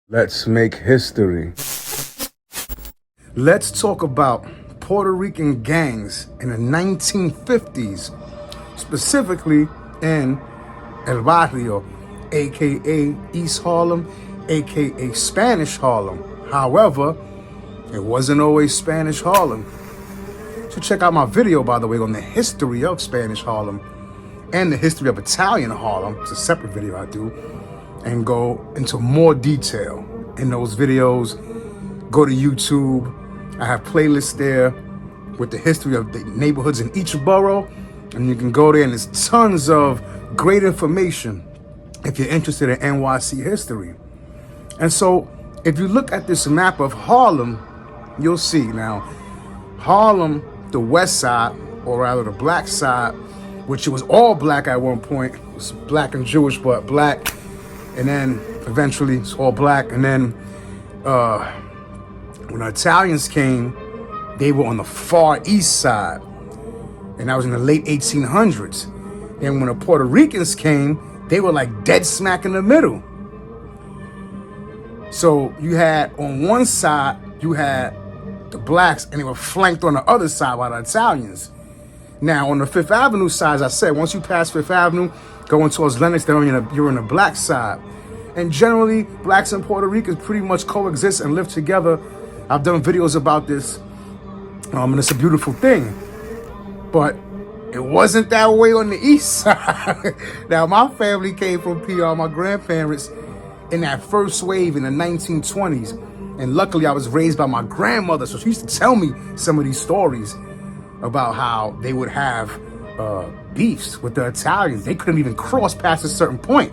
Let's make history. Let's talk about Puerto Rican gangs in the 1950s, specifically in El Barrio, aka East Harlem, aka Spanish Harlem. However, it wasn't always Spanish Harlem. So check out my video, by the way, on the history of Spanish Harlem and the history of Italian Harlem. It's a separate video I do, and go into more detail in those videos. Go to YouTube. I have playlists there with the history of the neighborhoods in each borough, and you can go there, and there's tons of great information if you're interested in NYC history. And so if you look at this map of Harlem, you'll see now Harlem, the west side, or rather the black side, which it was all black at one point. It was black and Jewish, but black, and then eventually it's all black. And then when the Italians came, they were on the far east side, and that was in the late 1800s. And when the Puerto Ricans came, they were like dead smack in the middle. So you had on one side, you had the blacks, and they were flanked on the other side by the Italians. Now on the Fifth Avenue side, as I said, once you pass Fifth Avenue, going towards Lenox, then you're on the black side. And generally, blacks and Puerto Ricans pretty much coexist and live together. I've done videos about this, and it's a beautiful thing. But it wasn't that way on the east side. Now, my family came from PR, my grandparents, in that first wave in the 1920s. And luckily, I was raised by my grandmother, so she used to tell me some of these stories about how they would have beefs with the Italians. They couldn't even cross past a certain point.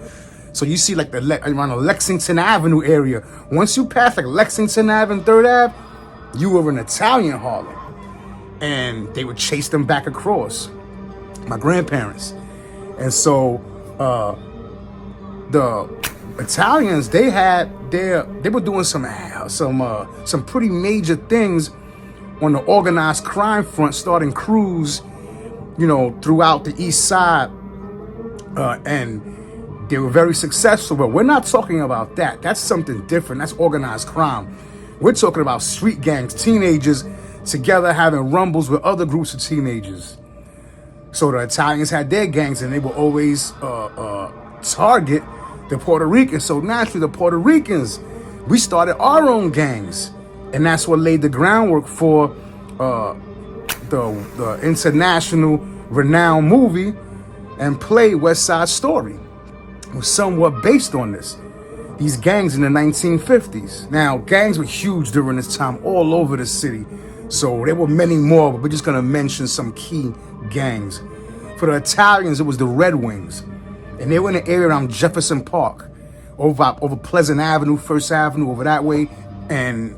So you see like around the Lexington Avenue area. Once you pass like Lexington Ave and 3rd Ave, you were in Italian Harlem. And they would chase them back across, my grandparents. And so the Italians, they were doing some pretty major things on the organized crime front, starting crews, throughout the east side, and they were very successful. But we're not talking about that. That's something different. That's organized crime. We're talking about street gangs, teenagers together having rumbles with other groups of teenagers. So the Italians had their gangs, and they would always target the Puerto Ricans. So naturally, the Puerto Ricans, we started our own gangs. And that's what laid the groundwork for the international renowned movie and play West Side Story. It was somewhat based on this. These gangs in the 1950s. Now, gangs were huge during this time all over the city. So there were many more, but we're just going to mention some key gangs. For the Italians, it was the Red Wings. And they were in the area around Jefferson Park, over Pleasant Avenue, First Avenue, over that way. And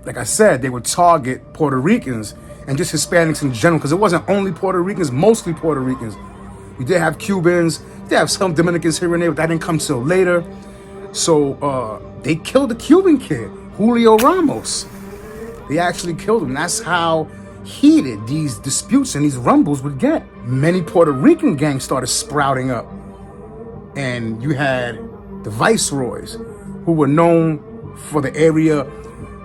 like I said, they would target Puerto Ricans and just Hispanics in general, because it wasn't only Puerto Ricans, mostly Puerto Ricans. You did have Cubans, you did have some Dominicans here and there, but that didn't come till later. So they killed the Cuban kid, Julio Ramos. They actually killed him. That's how heated these disputes and these rumbles would get. Many Puerto Rican gangs started sprouting up. And you had the Viceroys, who were known for the area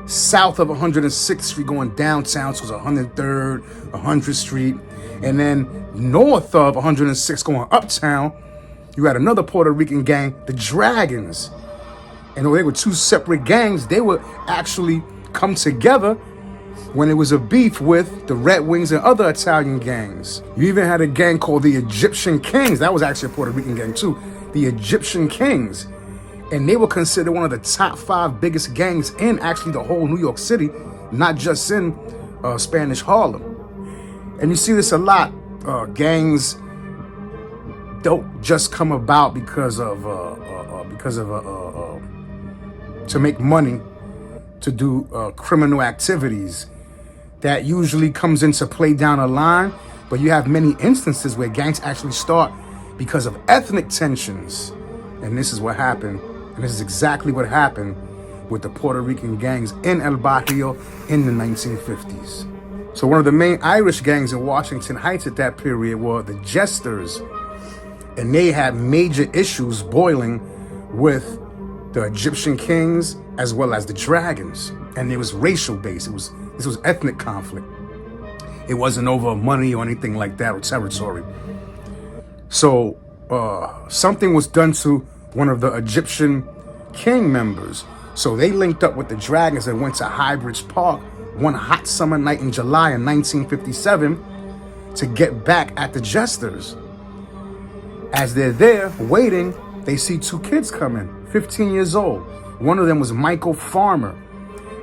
south of 106th Street going downtown, so it was 103rd, 100th Street. And then north of 106th going uptown, you had another Puerto Rican gang, the Dragons. And though they were two separate gangs, they would actually come together when it was a beef with the Red Wings and other Italian gangs. You even had a gang called the Egyptian Kings. That was actually a Puerto Rican gang too. The Egyptian Kings. And they were considered one of the top 5 biggest gangs in actually the whole New York City, not just in Spanish Harlem. And you see this a lot. Gangs don't just come about because of to make money, to do criminal activities. That usually comes into play down the line, but you have many instances where gangs actually start because of ethnic tensions. And this is what happened. And this is exactly what happened with the Puerto Rican gangs in El Barrio in the 1950s. So one of the main Irish gangs in Washington Heights at that period were the Jesters. And they had major issues boiling with the Egyptian kings as well as the dragons. And it was racial based. This was ethnic conflict. It wasn't over money or anything like that or territory. So something was done to one of the Egyptian king members. So they linked up with the dragons and went to Highbridge Park one hot summer night in July in 1957 to get back at the jesters. As they're there waiting, they see two kids coming, 15 years old. One of them was Michael Farmer,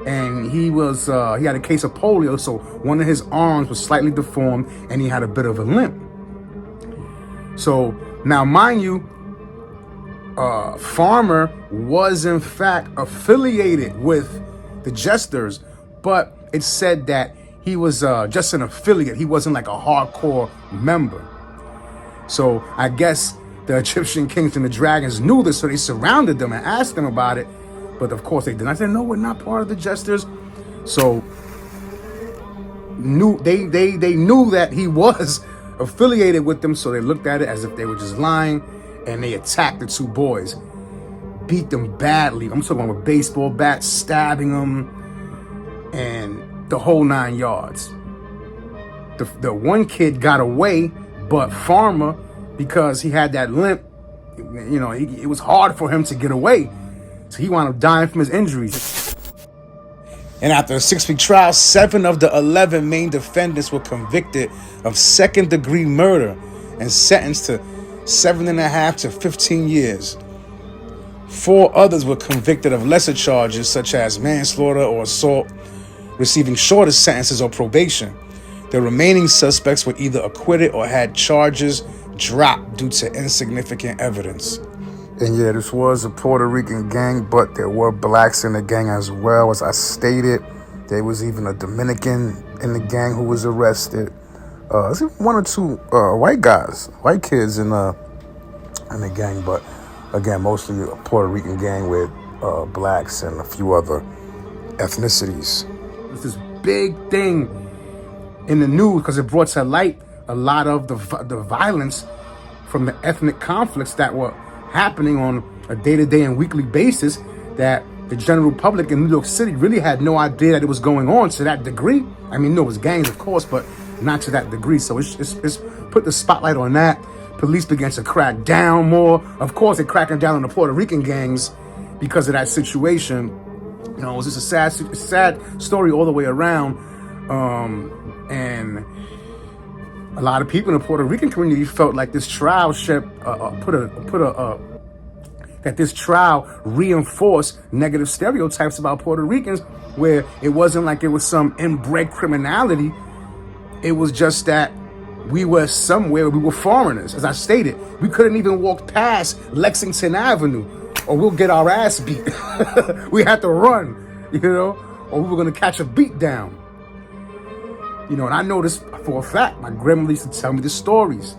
and he had a case of polio, so one of his arms was slightly deformed and he had a bit of a limp. So now, mind you, Farmer was in fact affiliated with the jesters, but it said that he was just an affiliate. He wasn't like a hardcore member. So I guess the Egyptian kings and the dragons knew this, so they surrounded them and asked them about it. But of course they didn't. I said, no, we're not part of the jesters. So they knew that he was affiliated with them, so they looked at it as if they were just lying, and they attacked the two boys, beat them badly. I'm talking about with baseball bats, stabbing them, and the whole 9 yards. The one kid got away, but Farmer, because he had that limp, it was hard for him to get away. So he wound up dying from his injuries. And after a 6-week trial, 7 of the 11 main defendants were convicted of second-degree murder and sentenced to 7.5 to 15 years. 4 others were convicted of lesser charges, such as manslaughter or assault, receiving shorter sentences or probation. The remaining suspects were either acquitted or had charges dropped due to insignificant evidence. And yeah, this was a Puerto Rican gang, but there were blacks in the gang as well. As I stated, there was even a Dominican in the gang who was arrested. There's even 1 or 2 white kids in the gang, but again, mostly a Puerto Rican gang with blacks and a few other ethnicities. It's this big thing in the news because it brought to light a lot of the violence from the ethnic conflicts that were happening on a day-to-day and weekly basis, that the general public in New York City really had no idea that it was going on to that degree. I mean, no, it was gangs, of course, but not to that degree. So it's put the spotlight on that. Police began to crack down more. Of course, they're cracking down on the Puerto Rican gangs because of that situation. It was just a sad story all the way around. And a lot of people in the Puerto Rican community felt like this trial that this trial reinforced negative stereotypes about Puerto Ricans, where it wasn't like it was some inbred criminality. It was just that we were somewhere, we were foreigners. As I stated, we couldn't even walk past Lexington Avenue or we'll get our ass beat. We had to run, or we were going to catch a beat down. And I know this for a fact. My grandmother used to tell me the stories.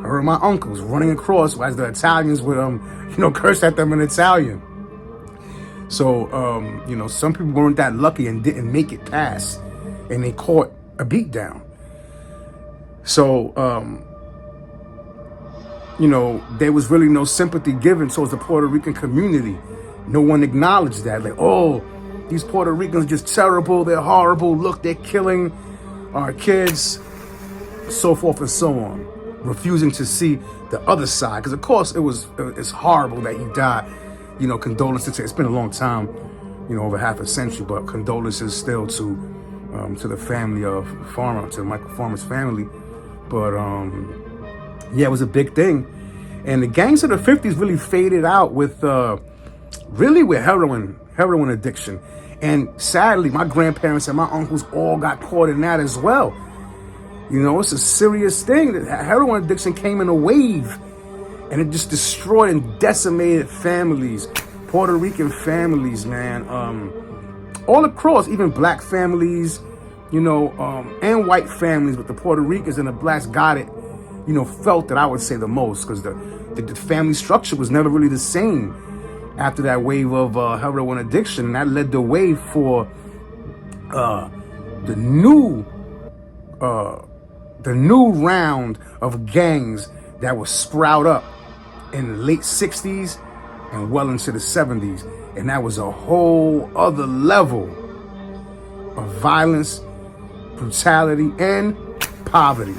Her and my uncles running across as the Italians would, curse at them in Italian. So, some people weren't that lucky and didn't make it past, and they caught a beat down. So, there was really no sympathy given towards the Puerto Rican community. No one acknowledged that. Like, oh, these Puerto Ricans are just terrible. They're horrible. Look, they're killing our kids, so forth and so on. Refusing to see the other side. Because, of course, it's horrible that he died. Condolences. It's been a long time, over half a century, but condolences still to the family of Farmer, to Michael Farmer's family. But, it was a big thing. And the gangs of the 50s really faded out with heroin addiction. And sadly, my grandparents and my uncles all got caught in that as well. It's a serious thing. Heroin addiction came in a wave, and it just destroyed and decimated families, Puerto Rican families, man. All across, even black families, and white families, but the Puerto Ricans and the blacks got it, felt that, I would say, the most, because the family structure was never really the same after that wave of heroin addiction. And that led the way for the new round of gangs that would sprout up in the late 60s and well into the 70s. And that was a whole other level of violence, brutality, and poverty.